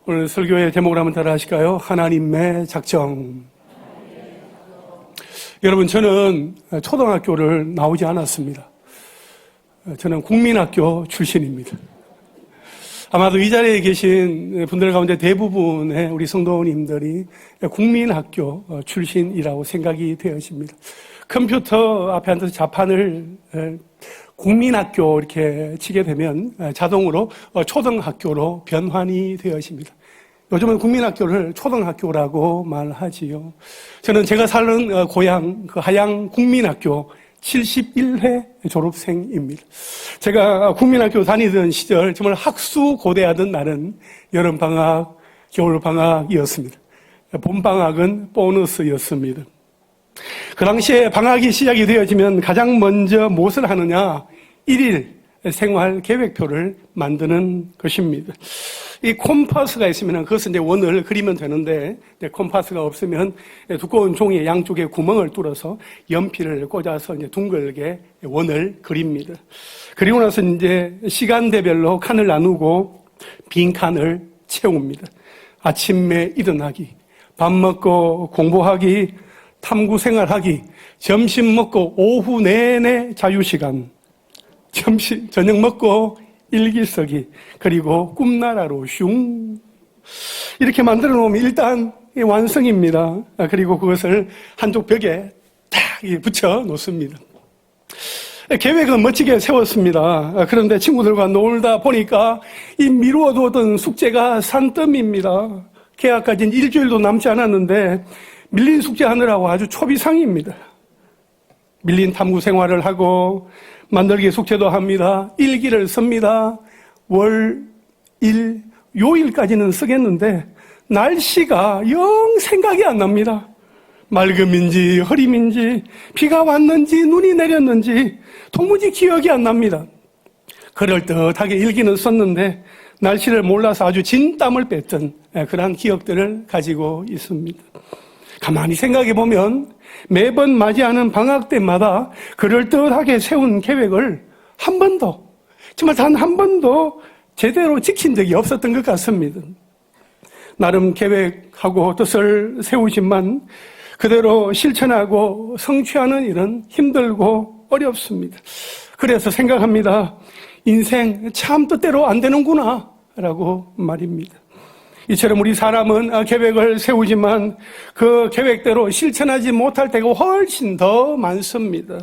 오늘 설교의 제목을 한번 따라 하실까요? 하나님의 작정. 여러분, 저는 초등학교를 나오지 않았습니다. 저는 국민학교 출신입니다. 아마도 이 자리에 계신 분들 가운데 대부분의 우리 성도님들이 국민학교 출신이라고 생각이 되어집니다. 컴퓨터 앞에 앉아서 자판을 국민학교 이렇게 치게 되면 자동으로 초등학교로 변환이 되어집니다. 요즘은 국민학교를 초등학교라고 말하지요. 저는 제가 사는 고향 그 하양 국민학교 71회 졸업생입니다. 제가 국민학교 다니던 시절 정말 학수고대하던 날은 여름방학, 겨울방학이었습니다. 봄방학은 보너스였습니다. 그 당시에 방학이 시작이 되어지면 가장 먼저 무엇을 하느냐? 1일 생활 계획표를 만드는 것입니다. 이 콤파스가 있으면 그것은 이제 원을 그리면 되는데, 콤파스가 없으면 두꺼운 종이에 양쪽에 구멍을 뚫어서 연필을 꽂아서 이제 둥글게 원을 그립니다. 그리고 나서 이제 시간대별로 칸을 나누고 빈 칸을 채웁니다. 아침에 일어나기, 밥 먹고 공부하기, 탐구 생활하기, 점심 먹고 오후 내내 자유시간, 저녁 먹고 일기 쓰기, 그리고 꿈나라로 슝 이렇게 만들어 놓으면 일단 완성입니다. 그리고 그것을 한쪽 벽에 딱 붙여 놓습니다. 계획은 멋지게 세웠습니다. 그런데 친구들과 놀다 보니까 이 미루어두었던 숙제가 산더미입니다. 개학까지는 일주일도 남지 않았는데 밀린 숙제하느라고 아주 초비상입니다. 밀린 탐구 생활을 하고 만들기 숙제도 합니다. 일기를 씁니다. 월, 일, 요일까지는 쓰겠는데 날씨가 영 생각이 안 납니다. 맑음인지 흐림인지 비가 왔는지 눈이 내렸는지 도무지 기억이 안 납니다. 그럴듯하게 일기는 썼는데 날씨를 몰라서 아주 진땀을 뺐던 그러한 기억들을 가지고 있습니다. 가만히 생각해 보면 매번 맞이하는 방학 때마다 그럴듯하게 세운 계획을 한 번도, 정말 단 한 번도 제대로 지킨 적이 없었던 것 같습니다. 나름 계획하고 뜻을 세우지만 그대로 실천하고 성취하는 일은 힘들고 어렵습니다. 그래서 생각합니다. 인생 참 뜻대로 안 되는구나 라고 말입니다. 이처럼 우리 사람은 계획을 세우지만 그 계획대로 실천하지 못할 때가 훨씬 더 많습니다.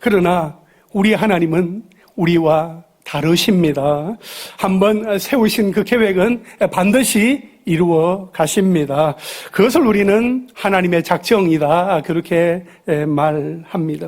그러나 우리 하나님은 우리와 다르십니다. 한번 세우신 그 계획은 반드시 이루어 가십니다. 그것을 우리는 하나님의 작정이다 그렇게 말합니다.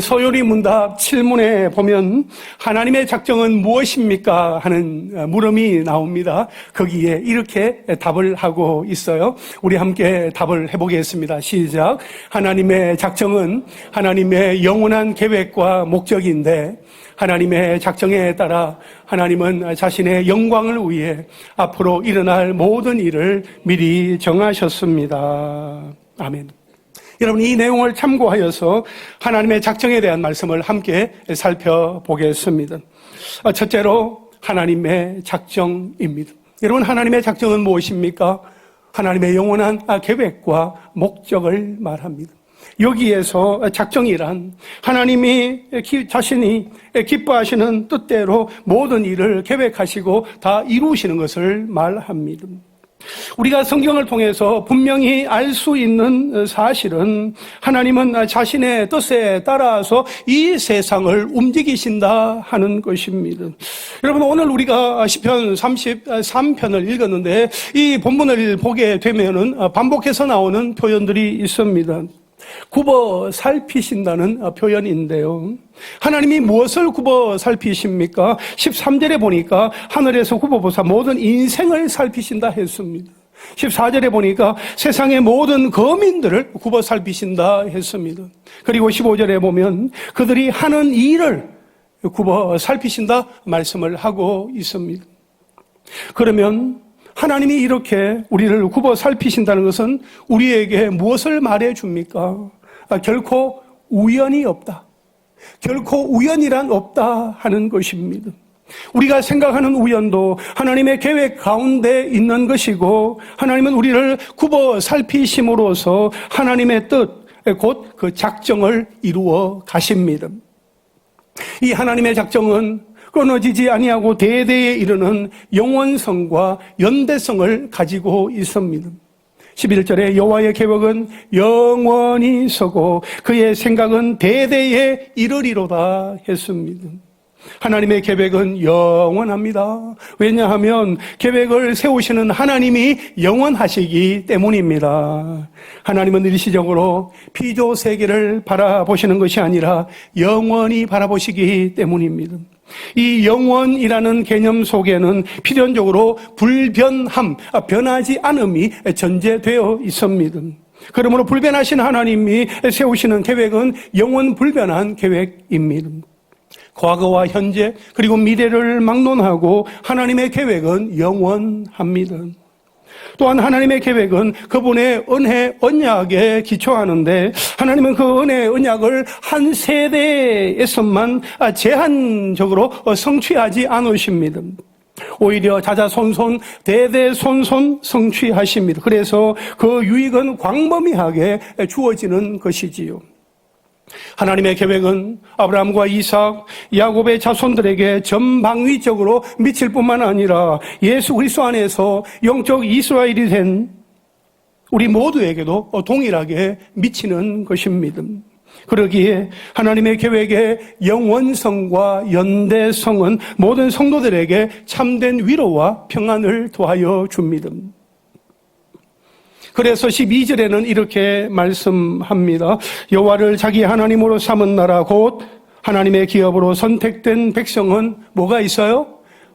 소요리 문답 7문에 보면 하나님의 작정은 무엇입니까? 하는 물음이 나옵니다. 거기에 이렇게 답을 하고 있어요. 우리 함께 답을 해보겠습니다. 시작. 하나님의 작정은 하나님의 영원한 계획과 목적인데 하나님의 작정에 따라 하나님은 자신의 영광을 위해 앞으로 일어날 모든 일을 미리 정하셨습니다. 아멘. 여러분, 이 내용을 참고하여서 하나님의 작정에 대한 말씀을 함께 살펴보겠습니다. 첫째로 하나님의 작정입니다. 여러분, 하나님의 작정은 무엇입니까? 하나님의 영원한 계획과 목적을 말합니다. 여기에서 작정이란 하나님이 자신이 기뻐하시는 뜻대로 모든 일을 계획하시고 다 이루시는 것을 말합니다. 우리가 성경을 통해서 분명히 알 수 있는 사실은 하나님은 자신의 뜻에 따라서 이 세상을 움직이신다 하는 것입니다. 여러분, 오늘 우리가 시편 33편을 읽었는데 이 본문을 보게 되면은 반복해서 나오는 표현들이 있습니다. 굽어 살피신다는 표현인데요. 하나님이 무엇을 굽어 살피십니까? 13절에 보니까 하늘에서 굽어보사 모든 인생을 살피신다 했습니다. 14절에 보니까 세상의 모든 거민들을 굽어 살피신다 했습니다. 그리고 15절에 보면 그들이 하는 일을 굽어 살피신다 말씀을 하고 있습니다. 그러면 하나님이 이렇게 우리를 굽어 살피신다는 것은 우리에게 무엇을 말해 줍니까? 결코 우연이 없다. 결코 우연이란 없다 하는 것입니다. 우리가 생각하는 우연도 하나님의 계획 가운데 있는 것이고, 하나님은 우리를 굽어 살피심으로써 하나님의 뜻, 곧 그 작정을 이루어 가십니다. 이 하나님의 작정은 끊어지지 아니하고 대대에 이르는 영원성과 연대성을 가지고 있습니다. 11절에 여호와의 계획은 영원히 서고 그의 생각은 대대에 이르리로다 했습니다. 하나님의 계획은 영원합니다. 왜냐하면 계획을 세우시는 하나님이 영원하시기 때문입니다. 하나님은 일시적으로 피조 세계를 바라보시는 것이 아니라 영원히 바라보시기 때문입니다. 이 영원이라는 개념 속에는 필연적으로 불변함, 변하지 않음이 전제되어 있습니다. 그러므로 불변하신 하나님이 세우시는 계획은 영원 불변한 계획입니다. 과거와 현재 그리고 미래를 막론하고 하나님의 계획은 영원합니다. 또한 하나님의 계획은 그분의 은혜 언약에 기초하는데, 하나님은 그 은혜 언약을 한 세대에서만 제한적으로 성취하지 않으십니다. 오히려 자자손손 대대손손 성취하십니다. 그래서 그 유익은 광범위하게 주어지는 것이지요. 하나님의 계획은 아브라함과 이삭, 야곱의 자손들에게 전방위적으로 미칠 뿐만 아니라 예수 그리스도 안에서 영적 이스라엘이 된 우리 모두에게도 동일하게 미치는 것입니다. 그러기에 하나님의 계획의 영원성과 연대성은 모든 성도들에게 참된 위로와 평안을 더하여 줍니다. 그래서 12절에는 이렇게 말씀합니다. 여호와를 자기 하나님으로 삼은 나라 곧 하나님의 기업으로 선택된 백성은 뭐가 있어요?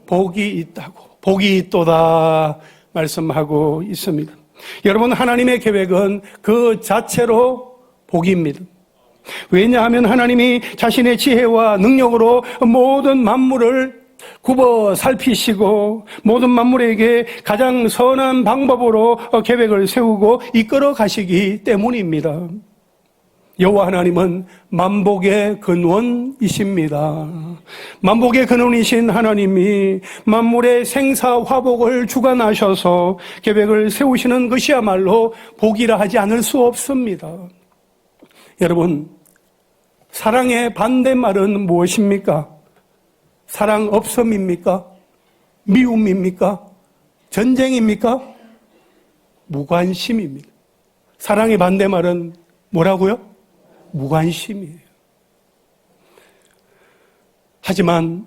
복이 있다고, 복이 있도다 말씀하고 있습니다. 여러분, 하나님의 계획은 그 자체로 복입니다. 왜냐하면 하나님이 자신의 지혜와 능력으로 모든 만물을 굽어 살피시고 모든 만물에게 가장 선한 방법으로 계획을 세우고 이끌어 가시기 때문입니다. 여호와 하나님은 만복의 근원이십니다. 만복의 근원이신 하나님이 만물의 생사화복을 주관하셔서 계획을 세우시는 것이야말로 복이라 하지 않을 수 없습니다. 여러분, 사랑의 반대말은 무엇입니까? 사랑 없음입니까? 미움입니까? 전쟁입니까? 무관심입니다. 사랑의 반대말은 뭐라고요? 무관심이에요. 하지만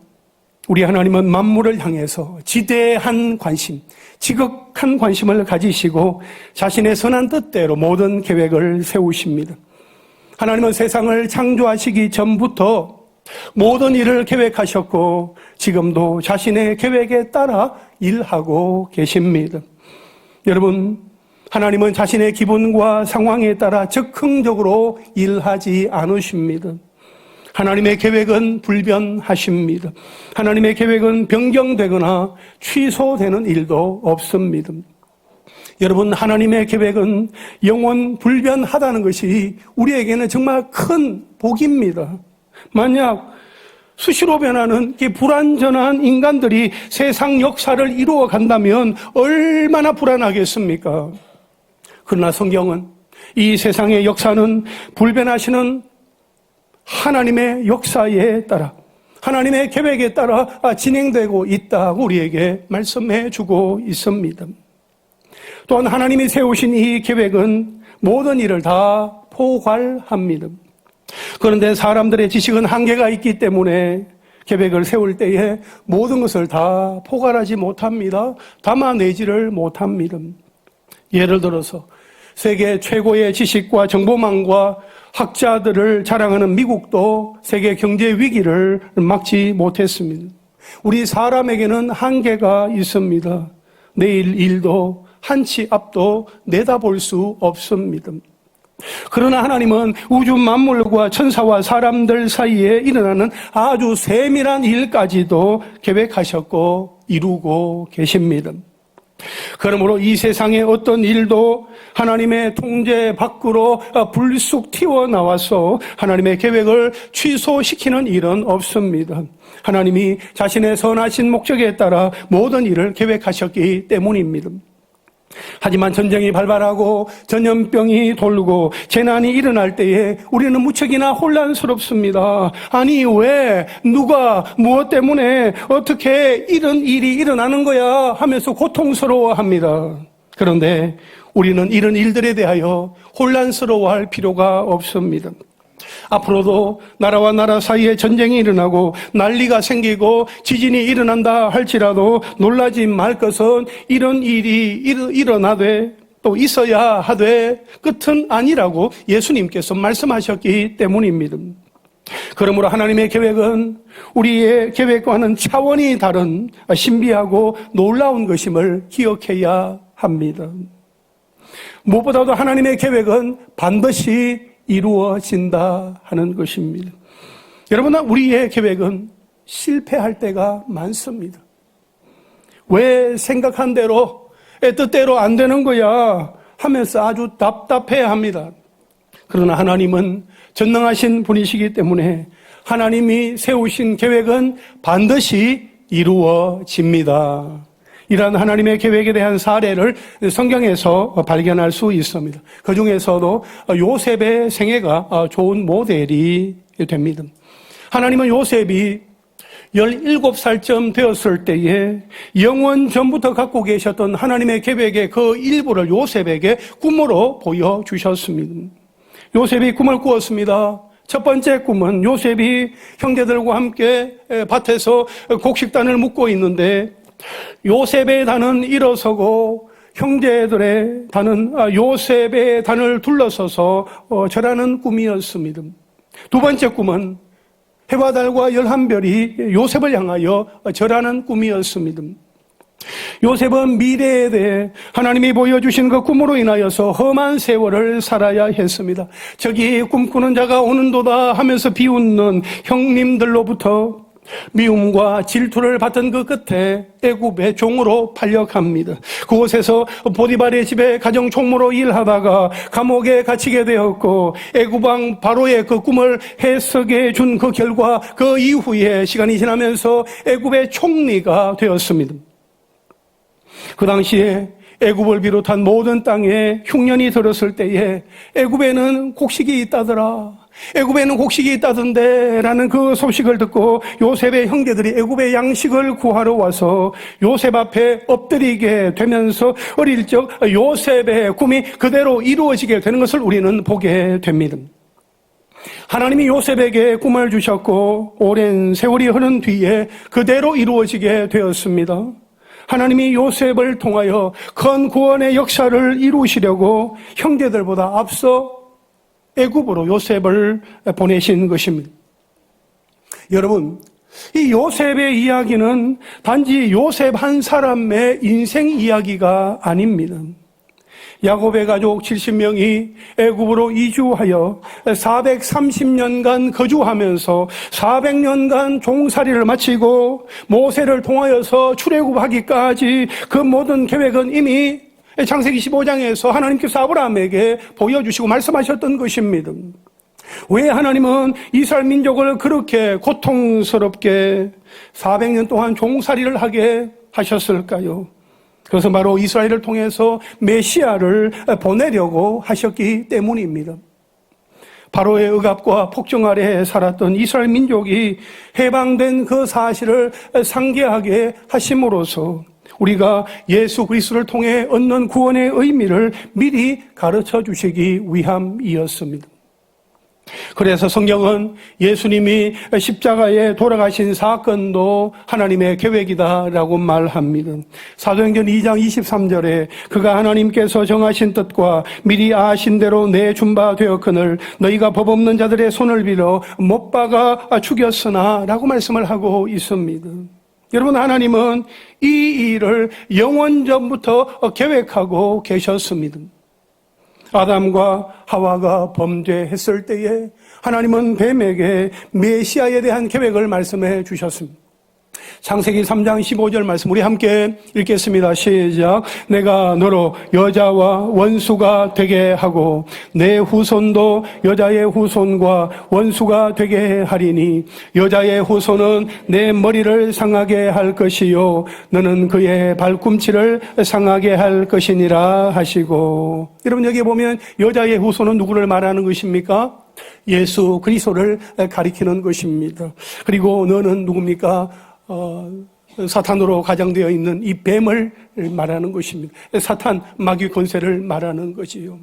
우리 하나님은 만물을 향해서 지대한 관심, 지극한 관심을 가지시고 자신의 선한 뜻대로 모든 계획을 세우십니다. 하나님은 세상을 창조하시기 전부터 모든 일을 계획하셨고 지금도 자신의 계획에 따라 일하고 계십니다. 여러분, 하나님은 자신의 기분과 상황에 따라 즉흥적으로 일하지 않으십니다. 하나님의 계획은 불변하십니다. 하나님의 계획은 변경되거나 취소되는 일도 없습니다. 여러분, 하나님의 계획은 영원 불변하다는 것이 우리에게는 정말 큰 복입니다. 만약 수시로 변하는 불완전한 인간들이 세상 역사를 이루어 간다면 얼마나 불안하겠습니까? 그러나 성경은 이 세상의 역사는 불변하시는 하나님의 역사에 따라, 하나님의 계획에 따라 진행되고 있다고 우리에게 말씀해 주고 있습니다. 또한 하나님이 세우신 이 계획은 모든 일을 다 포괄합니다. 그런데 사람들의 지식은 한계가 있기 때문에 계획을 세울 때에 모든 것을 다 포괄하지 못합니다. 담아내지를 못합니다. 예를 들어서 세계 최고의 지식과 정보망과 학자들을 자랑하는 미국도 세계 경제 위기를 막지 못했습니다. 우리 사람에게는 한계가 있습니다. 내일 일도 한치 앞도 내다볼 수 없습니다. 그러나 하나님은 우주 만물과 천사와 사람들 사이에 일어나는 아주 세밀한 일까지도 계획하셨고 이루고 계십니다. 그러므로 이 세상의 어떤 일도 하나님의 통제 밖으로 불쑥 튀어나와서 하나님의 계획을 취소시키는 일은 없습니다. 하나님이 자신의 선하신 목적에 따라 모든 일을 계획하셨기 때문입니다. 하지만 전쟁이 발발하고 전염병이 돌고 재난이 일어날 때에 우리는 무척이나 혼란스럽습니다. 아니, 왜, 누가, 무엇 때문에, 어떻게 이런 일이 일어나는 거야 하면서 고통스러워합니다. 그런데 우리는 이런 일들에 대하여 혼란스러워할 필요가 없습니다. 앞으로도 나라와 나라 사이에 전쟁이 일어나고 난리가 생기고 지진이 일어난다 할지라도 놀라지 말 것은 이런 일이 일어나되 또 있어야 하되 끝은 아니라고 예수님께서 말씀하셨기 때문입니다. 그러므로 하나님의 계획은 우리의 계획과는 차원이 다른 신비하고 놀라운 것임을 기억해야 합니다. 무엇보다도 하나님의 계획은 반드시 이루어진다 하는 것입니다. 여러분, 우리의 계획은 실패할 때가 많습니다. 왜 생각한 대로, 뜻대로 안 되는 거야 하면서 아주 답답해합니다. 그러나 하나님은 전능하신 분이시기 때문에 하나님이 세우신 계획은 반드시 이루어집니다. 이러한 하나님의 계획에 대한 사례를 성경에서 발견할 수 있습니다. 그 중에서도 요셉의 생애가 좋은 모델이 됩니다. 하나님은 요셉이 17살쯤 되었을 때에 영원 전부터 갖고 계셨던 하나님의 계획의 그 일부를 요셉에게 꿈으로 보여주셨습니다. 요셉이 꿈을 꾸었습니다. 첫 번째 꿈은 요셉이 형제들과 함께 밭에서 곡식단을 묶고 있는데 요셉의 단은 일어서고 형제들의 단은 요셉의 단을 둘러서서 절하는 꿈이었습니다. 두 번째 꿈은 해와 달과 11별이 요셉을 향하여 절하는 꿈이었습니다. 요셉은 미래에 대해 하나님이 보여주신 그 꿈으로 인하여서 험한 세월을 살아야 했습니다. 저기 꿈꾸는 자가 오는도다 하면서 비웃는 형님들로부터 미움과 질투를 받던 그 끝에 애굽의 종으로 팔려갑니다. 그곳에서 보디발의 집에 가정 총무로 일하다가 감옥에 갇히게 되었고 애굽왕 바로의 그 꿈을 해석해 준 그 결과 그 이후에 시간이 지나면서 애굽의 총리가 되었습니다. 그 당시에 애굽을 비롯한 모든 땅에 흉년이 들었을 때에 애굽에는 곡식이 있다더라, 애굽에는 곡식이 있다던데 라는 그 소식을 듣고 요셉의 형제들이 애굽의 양식을 구하러 와서 요셉 앞에 엎드리게 되면서 어릴 적 요셉의 꿈이 그대로 이루어지게 되는 것을 우리는 보게 됩니다. 하나님이 요셉에게 꿈을 주셨고 오랜 세월이 흐른 뒤에 그대로 이루어지게 되었습니다. 하나님이 요셉을 통하여 큰 구원의 역사를 이루시려고 형제들보다 앞서 애굽으로 요셉을 보내신 것입니다. 여러분, 이 요셉의 이야기는 단지 요셉 한 사람의 인생 이야기가 아닙니다. 야곱의 가족 70명이 애굽으로 이주하여 430년간 거주하면서 400년간 종살이를 마치고 모세를 통하여서 출애굽하기까지 그 모든 계획은 이미 창세기 15장에서 하나님께서 아브라함에게 보여주시고 말씀하셨던 것입니다. 왜 하나님은 이스라엘 민족을 그렇게 고통스럽게 400년 동안 종살이를 하게 하셨을까요? 그것은 바로 이스라엘을 통해서 메시아를 보내려고 하셨기 때문입니다. 바로의 억압과 폭정 아래에 살았던 이스라엘 민족이 해방된 그 사실을 상기하게 하심으로써 우리가 예수 그리스도를 통해 얻는 구원의 의미를 미리 가르쳐 주시기 위함이었습니다. 그래서 성경은 예수님이 십자가에 돌아가신 사건도 하나님의 계획이다라고 말합니다. 사도행전 2장 23절에 그가 하나님께서 정하신 뜻과 미리 아신 대로 내준 바 되었거늘 너희가 법 없는 자들의 손을 빌어 못 박아 죽였으나 라고 말씀을 하고 있습니다. 여러분, 하나님은 이 일을 영원전부터 계획하고 계셨습니다. 아담과 하와가 범죄했을 때에 하나님은 뱀에게 메시아에 대한 계획을 말씀해 주셨습니다. 창세기 3장 15절 말씀 우리 함께 읽겠습니다. 시작. 내가 너로 여자와 원수가 되게 하고 내 후손도 여자의 후손과 원수가 되게 하리니 여자의 후손은 내 머리를 상하게 할 것이요 너는 그의 발꿈치를 상하게 할 것이니라 하시고. 여러분 여기 보면 여자의 후손은 누구를 말하는 것입니까? 예수 그리스도를 가리키는 것입니다. 그리고 너는 누굽니까? 사탄으로 가장되어 있는 이 뱀을 말하는 것입니다. 사탄 마귀 권세를 말하는 것이요.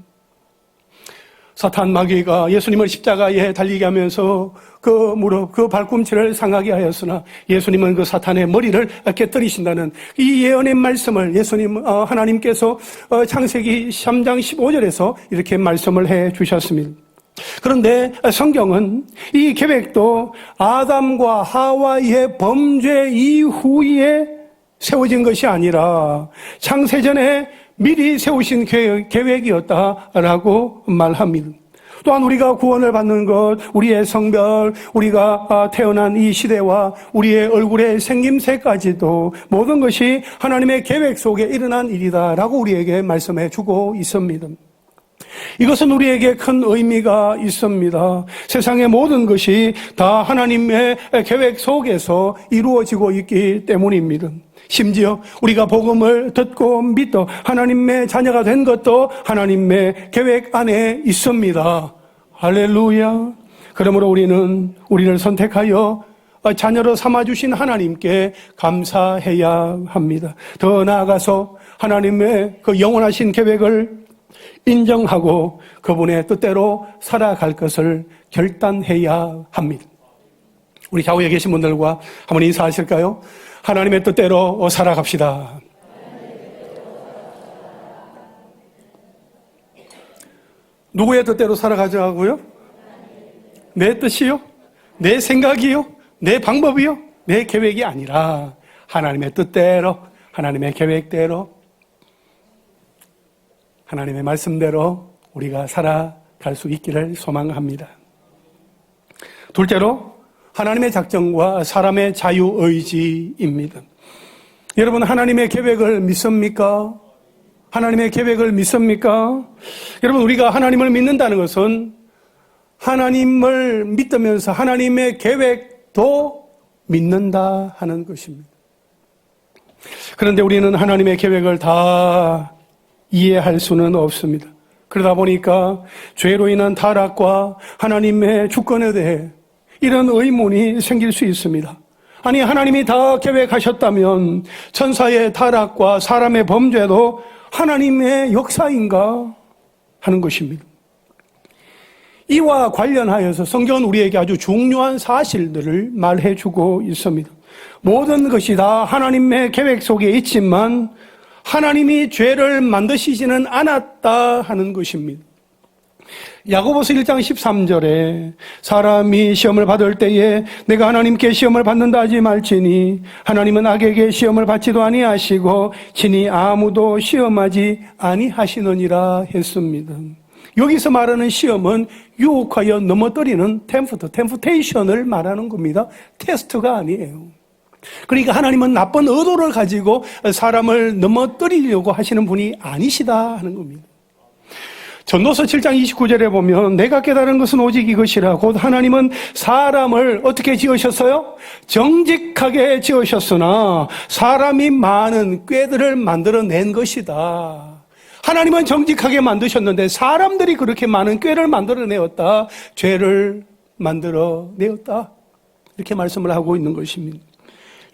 사탄 마귀가 예수님을 십자가에 달리게 하면서 그 무릎, 그 발꿈치를 상하게 하였으나 예수님은 그 사탄의 머리를 깨뜨리신다는 이 예언의 말씀을 하나님께서 창세기 3장 15절에서 이렇게 말씀을 해 주셨습니다. 그런데 성경은 이 계획도 아담과 하와의 범죄 이후에 세워진 것이 아니라 창세전에 미리 세우신 계획이었다라고 말합니다. 또한 우리가 구원을 받는 것, 우리의 성별, 우리가 태어난 이 시대와 우리의 얼굴의 생김새까지도 모든 것이 하나님의 계획 속에 일어난 일이다라고 우리에게 말씀해 주고 있습니다. 이것은 우리에게 큰 의미가 있습니다. 세상의 모든 것이 다 하나님의 계획 속에서 이루어지고 있기 때문입니다. 심지어 우리가 복음을 듣고 믿어 하나님의 자녀가 된 것도 하나님의 계획 안에 있습니다. 할렐루야. 그러므로 우리를 선택하여 자녀로 삼아주신 하나님께 감사해야 합니다. 더 나아가서 하나님의 그 영원하신 계획을 인정하고 그분의 뜻대로 살아갈 것을 결단해야 합니다. 우리 좌우에 계신 분들과 한번 인사하실까요? 하나님의 뜻대로 살아갑시다. 누구의 뜻대로 살아가자고요? 내 뜻이요? 내 생각이요? 내 방법이요? 내 계획이 아니라 하나님의 뜻대로, 하나님의 계획대로, 하나님의 말씀대로 우리가 살아갈 수 있기를 소망합니다. 둘째로 하나님의 작정과 사람의 자유의지입니다. 여러분 하나님의 계획을 믿습니까? 하나님의 계획을 믿습니까? 여러분 우리가 하나님을 믿는다는 것은 하나님을 믿으면서 하나님의 계획도 믿는다 하는 것입니다. 그런데 우리는 하나님의 계획을 다 이해할 수는 없습니다. 그러다 보니까 죄로 인한 타락과 하나님의 주권에 대해 이런 의문이 생길 수 있습니다. 아니 하나님이 다 계획하셨다면 천사의 타락과 사람의 범죄도 하나님의 역사인가 하는 것입니다. 이와 관련하여서 성경은 우리에게 아주 중요한 사실들을 말해주고 있습니다. 모든 것이 다 하나님의 계획 속에 있지만 하나님이 죄를 만드시지는 않았다 하는 것입니다. 야고보서 1장 13절에 사람이 시험을 받을 때에 내가 하나님께 시험을 받는다 하지 말지니 하나님은 악에게 시험을 받지도 아니하시고 친히 아무도 시험하지 아니하시느니라 했습니다. 여기서 말하는 시험은 유혹하여 넘어뜨리는 템프테이션을 말하는 겁니다. 테스트가 아니에요. 그러니까 하나님은 나쁜 의도를 가지고 사람을 넘어뜨리려고 하시는 분이 아니시다 하는 겁니다. 전도서 7장 29절에 보면 내가 깨달은 것은 오직 이것이라 곧 하나님은 사람을 어떻게 지으셨어요? 정직하게 지으셨으나 사람이 많은 꾀들을 만들어낸 것이다. 하나님은 정직하게 만드셨는데 사람들이 그렇게 많은 꾀를 만들어내었다. 죄를 만들어내었다. 이렇게 말씀을 하고 있는 것입니다.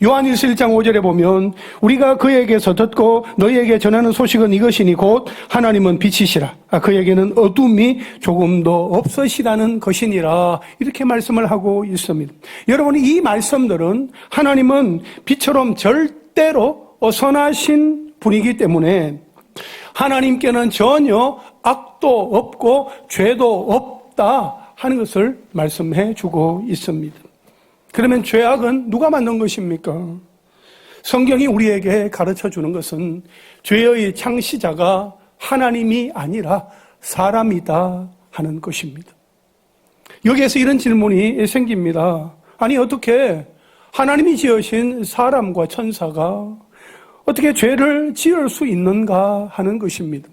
요한일서 1장 5절에 보면 우리가 그에게서 듣고 너희에게 전하는 소식은 이것이니 곧 하나님은 빛이시라 그에게는 어둠이 조금도 없으시다는 것이니라 이렇게 말씀을 하고 있습니다. 여러분 이 말씀들은 하나님은 빛처럼 절대로 선하신 분이기 때문에 하나님께는 전혀 악도 없고 죄도 없다 하는 것을 말씀해 주고 있습니다. 그러면 죄악은 누가 만든 것입니까? 성경이 우리에게 가르쳐 주는 것은 죄의 창시자가 하나님이 아니라 사람이다 하는 것입니다. 여기에서 이런 질문이 생깁니다. 아니 어떻게 하나님이 지으신 사람과 천사가 어떻게 죄를 지을 수 있는가 하는 것입니다.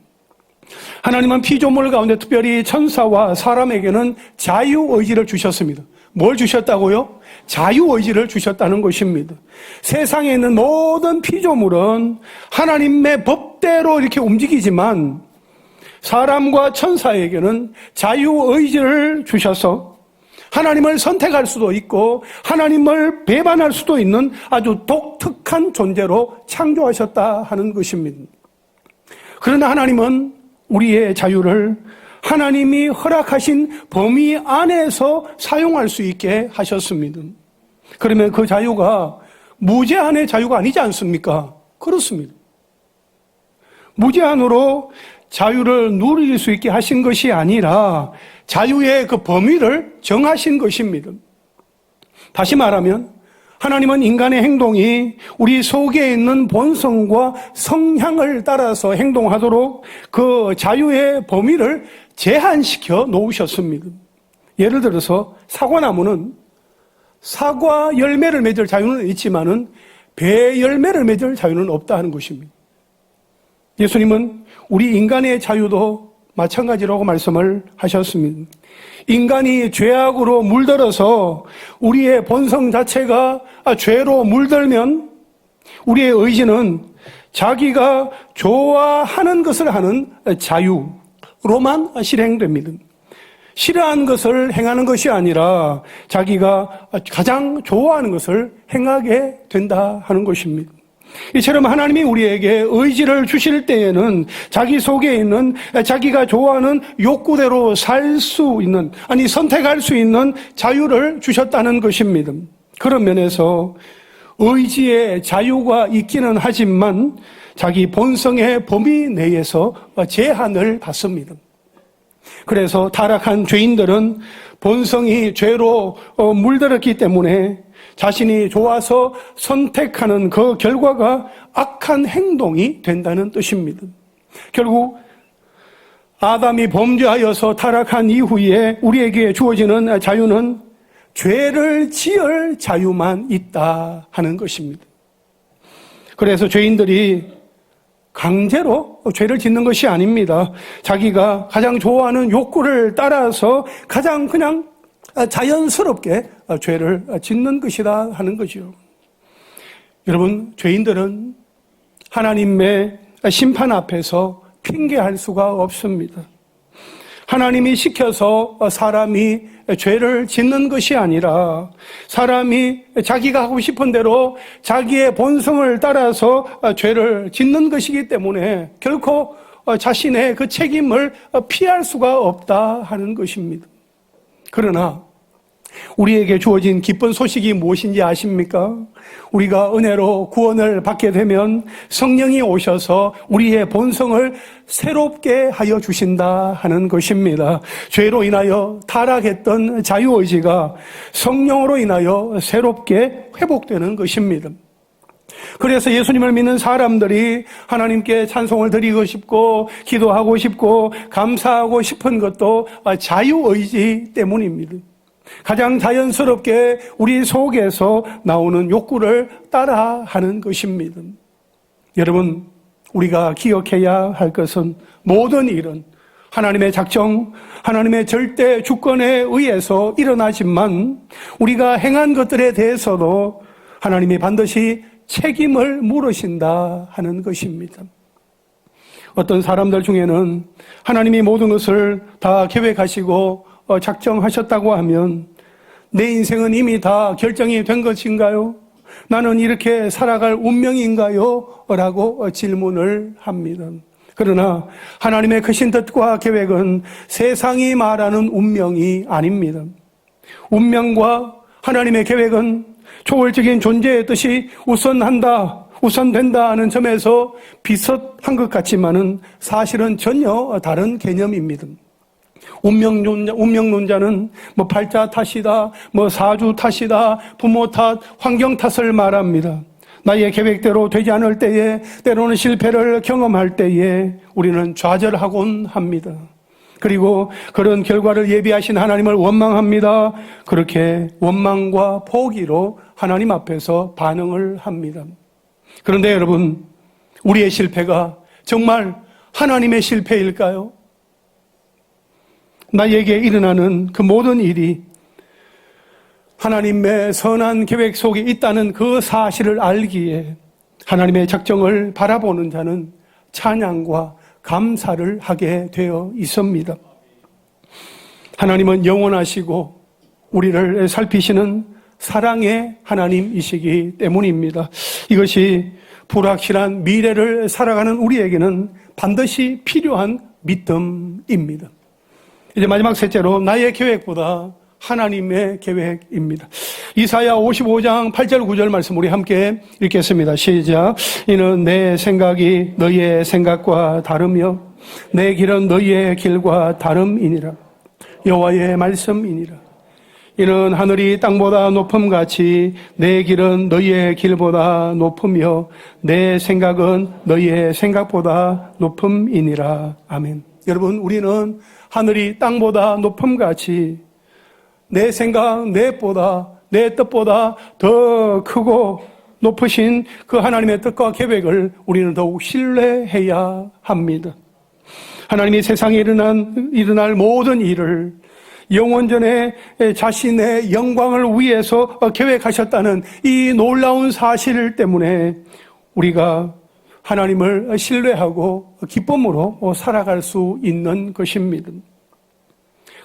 하나님은 피조물 가운데 특별히 천사와 사람에게는 자유의지를 주셨습니다. 뭘 주셨다고요? 자유의지를 주셨다는 것입니다. 세상에 있는 모든 피조물은 하나님의 법대로 이렇게 움직이지만 사람과 천사에게는 자유의지를 주셔서 하나님을 선택할 수도 있고 하나님을 배반할 수도 있는 아주 독특한 존재로 창조하셨다 하는 것입니다. 그러나 하나님은 우리의 자유를 하나님이 허락하신 범위 안에서 사용할 수 있게 하셨습니다. 그러면 그 자유가 무제한의 자유가 아니지 않습니까? 그렇습니다. 무제한으로 자유를 누릴 수 있게 하신 것이 아니라 자유의 그 범위를 정하신 것입니다. 다시 말하면 하나님은 인간의 행동이 우리 속에 있는 본성과 성향을 따라서 행동하도록 그 자유의 범위를 제한시켜 놓으셨습니다. 예를 들어서 사과나무는 사과 열매를 맺을 자유는 있지만은 배 열매를 맺을 자유는 없다 하는 것입니다. 예수님은 우리 인간의 자유도 마찬가지라고 말씀을 하셨습니다. 인간이 죄악으로 물들어서 우리의 본성 자체가 죄로 물들면 우리의 의지는 자기가 좋아하는 것을 하는 자유로만 실행됩니다. 싫어하는 것을 행하는 것이 아니라 자기가 가장 좋아하는 것을 행하게 된다 하는 것입니다. 이처럼 하나님이 우리에게 의지를 주실 때에는 자기 속에 있는 자기가 좋아하는 욕구대로 살 수 있는, 아니 선택할 수 있는 자유를 주셨다는 것입니다. 그런 면에서 의지의 자유가 있기는 하지만 자기 본성의 범위 내에서 제한을 받습니다. 그래서 타락한 죄인들은 본성이 죄로 물들었기 때문에 자신이 좋아서 선택하는 그 결과가 악한 행동이 된다는 뜻입니다. 결국 아담이 범죄하여서 타락한 이후에 우리에게 주어지는 자유는 죄를 지을 자유만 있다 하는 것입니다. 그래서 죄인들이 강제로 죄를 짓는 것이 아닙니다. 자기가 가장 좋아하는 욕구를 따라서 가장 그냥 자연스럽게 죄를 짓는 것이다 하는 거죠. 여러분, 죄인들은 하나님의 심판 앞에서 핑계할 수가 없습니다. 하나님이 시켜서 사람이 죄를 짓는 것이 아니라 사람이 자기가 하고 싶은 대로 자기의 본성을 따라서 죄를 짓는 것이기 때문에 결코 자신의 그 책임을 피할 수가 없다 하는 것입니다. 그러나 우리에게 주어진 기쁜 소식이 무엇인지 아십니까? 우리가 은혜로 구원을 받게 되면 성령이 오셔서 우리의 본성을 새롭게 하여 주신다 하는 것입니다. 죄로 인하여 타락했던 자유의지가 성령으로 인하여 새롭게 회복되는 것입니다. 그래서 예수님을 믿는 사람들이 하나님께 찬송을 드리고 싶고 기도하고 싶고 감사하고 싶은 것도 자유의지 때문입니다. 가장 자연스럽게 우리 속에서 나오는 욕구를 따라하는 것입니다. 여러분, 우리가 기억해야 할 것은 모든 일은 하나님의 작정, 하나님의 절대 주권에 의해서 일어나지만 우리가 행한 것들에 대해서도 하나님이 반드시 책임을 물으신다 하는 것입니다. 어떤 사람들 중에는 하나님이 모든 것을 다 계획하시고 작정하셨다고 하면 내 인생은 이미 다 결정이 된 것인가요? 나는 이렇게 살아갈 운명인가요? 라고 질문을 합니다. 그러나 하나님의 크신 뜻과 계획은 세상이 말하는 운명이 아닙니다. 운명과 하나님의 계획은 초월적인 존재의 뜻이 우선된다 하는 점에서 비슷한 것 같지만은 사실은 전혀 다른 개념입니다. 운명론자는 팔자 탓이다, 사주 탓이다, 부모 탓, 환경 탓을 말합니다. 나의 계획대로 되지 않을 때에, 때로는 실패를 경험할 때에 우리는 좌절하곤 합니다. 그리고 그런 결과를 예비하신 하나님을 원망합니다. 그렇게 원망과 포기로 하나님 앞에서 반응을 합니다. 그런데 여러분, 우리의 실패가 정말 하나님의 실패일까요? 나에게 일어나는 그 모든 일이 하나님의 선한 계획 속에 있다는 그 사실을 알기에 하나님의 작정을 바라보는 자는 찬양과 감사를 하게 되어 있습니다. 하나님은 영원하시고 우리를 살피시는 사랑의 하나님이시기 때문입니다. 이것이 불확실한 미래를 살아가는 우리에게는 반드시 필요한 믿음입니다. 이제 마지막 셋째로 나의 계획보다 하나님의 계획입니다. 이사야 55장 8절 9절 말씀 우리 함께 읽겠습니다. 시작. 이는 내 생각이 너희의 생각과 다르며 내 길은 너희의 길과 다름이니라. 여호와의 말씀이니라. 이는 하늘이 땅보다 높음같이 내 길은 너희의 길보다 높으며 내 생각은 너희의 생각보다 높음이니라. 아멘. 여러분, 우리는 하늘이 땅보다 높음같이 내 생각, 내 뜻보다 더 크고 높으신 그 하나님의 뜻과 계획을 우리는 더욱 신뢰해야 합니다. 하나님이 세상에 일어날 모든 일을 영원전에 자신의 영광을 위해서 계획하셨다는 이 놀라운 사실 때문에 우리가 하나님을 신뢰하고 기쁨으로 살아갈 수 있는 것입니다.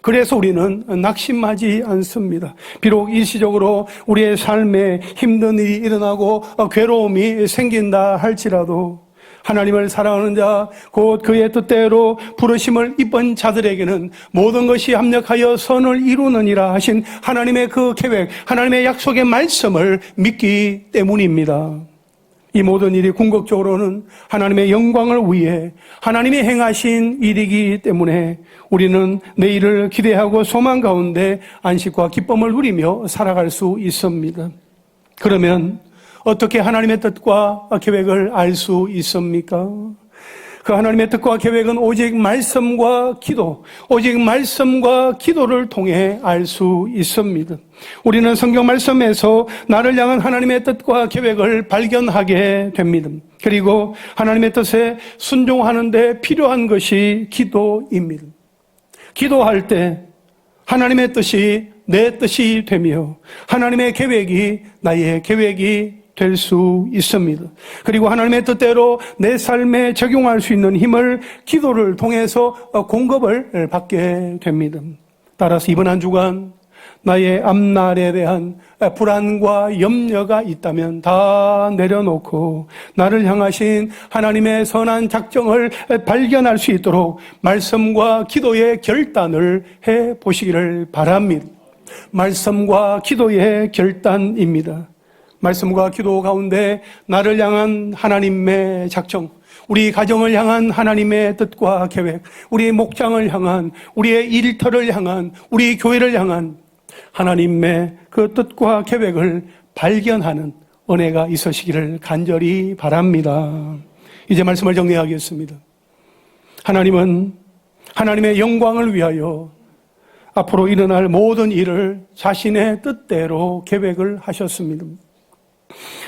그래서 우리는 낙심하지 않습니다. 비록 일시적으로 우리의 삶에 힘든 일이 일어나고 괴로움이 생긴다 할지라도 하나님을 사랑하는 자, 곧 그의 뜻대로 부르심을 입은 자들에게는 모든 것이 합력하여 선을 이루느니라 하신 하나님의 그 계획, 하나님의 약속의 말씀을 믿기 때문입니다. 이 모든 일이 궁극적으로는 하나님의 영광을 위해 하나님이 행하신 일이기 때문에 우리는 내일을 기대하고 소망 가운데 안식과 기쁨을 누리며 살아갈 수 있습니다. 그러면 어떻게 하나님의 뜻과 계획을 알 수 있습니까? 그 하나님의 뜻과 계획은 오직 말씀과 기도, 오직 말씀과 기도를 통해 알 수 있습니다. 우리는 성경 말씀에서 나를 향한 하나님의 뜻과 계획을 발견하게 됩니다. 그리고 하나님의 뜻에 순종하는 데 필요한 것이 기도입니다. 기도할 때 하나님의 뜻이 내 뜻이 되며 하나님의 계획이 나의 계획이 될 수 있습니다. 그리고 하나님의 뜻대로 내 삶에 적용할 수 있는 힘을 기도를 통해서 공급을 받게 됩니다. 따라서 이번 한 주간 나의 앞날에 대한 불안과 염려가 있다면 다 내려놓고 나를 향하신 하나님의 선한 작정을 발견할 수 있도록 말씀과 기도의 결단을 해 보시기를 바랍니다. 말씀과 기도의 결단입니다. 말씀과 기도 가운데 나를 향한 하나님의 작정, 우리 가정을 향한 하나님의 뜻과 계획, 우리 목장을 향한, 우리의 일터를 향한, 우리 교회를 향한 하나님의 그 뜻과 계획을 발견하는 은혜가 있으시기를 간절히 바랍니다. 이제 말씀을 정리하겠습니다. 하나님은 하나님의 영광을 위하여 앞으로 일어날 모든 일을 자신의 뜻대로 계획을 하셨습니다.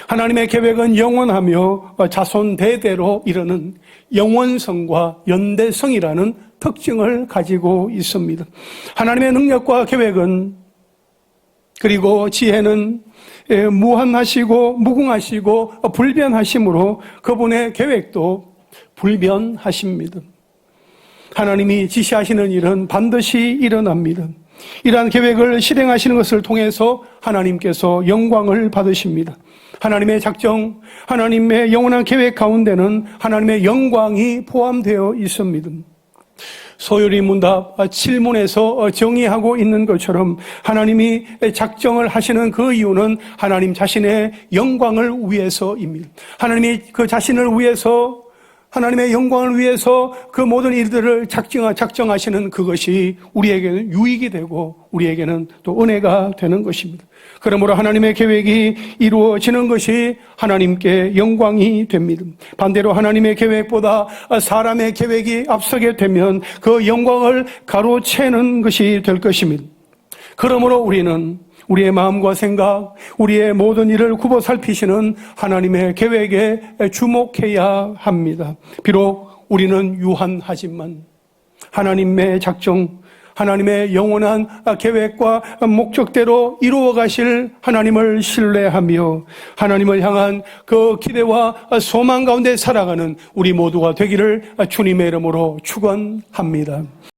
하나님의 계획은 영원하며 자손 대대로 이르는 영원성과 연대성이라는 특징을 가지고 있습니다. 하나님의 능력과 계획은 그리고 지혜는 무한하시고 무궁하시고 불변하심으로 그분의 계획도 불변하십니다. 하나님이 지시하시는 일은 반드시 일어납니다. 이러한 계획을 실행하시는 것을 통해서 하나님께서 영광을 받으십니다. 하나님의 작정, 하나님의 영원한 계획 가운데는 하나님의 영광이 포함되어 있습니다. 소요리 문답 7문에서 정의하고 있는 것처럼 하나님이 작정을 하시는 그 이유는 하나님 자신의 영광을 위해서입니다. 하나님이 그 자신을 위해서 하나님의 영광을 위해서 그 모든 일들을 작정하시는 그것이 우리에게는 유익이 되고 우리에게는 또 은혜가 되는 것입니다. 그러므로 하나님의 계획이 이루어지는 것이 하나님께 영광이 됩니다. 반대로 하나님의 계획보다 사람의 계획이 앞서게 되면 그 영광을 가로채는 것이 될 것입니다. 그러므로 우리는 우리의 마음과 생각, 우리의 모든 일을 굽어 살피시는 하나님의 계획에 주목해야 합니다. 비록 우리는 유한하지만 하나님의 작정, 하나님의 영원한 계획과 목적대로 이루어 가실 하나님을 신뢰하며 하나님을 향한 그 기대와 소망 가운데 살아가는 우리 모두가 되기를 주님의 이름으로 축원합니다.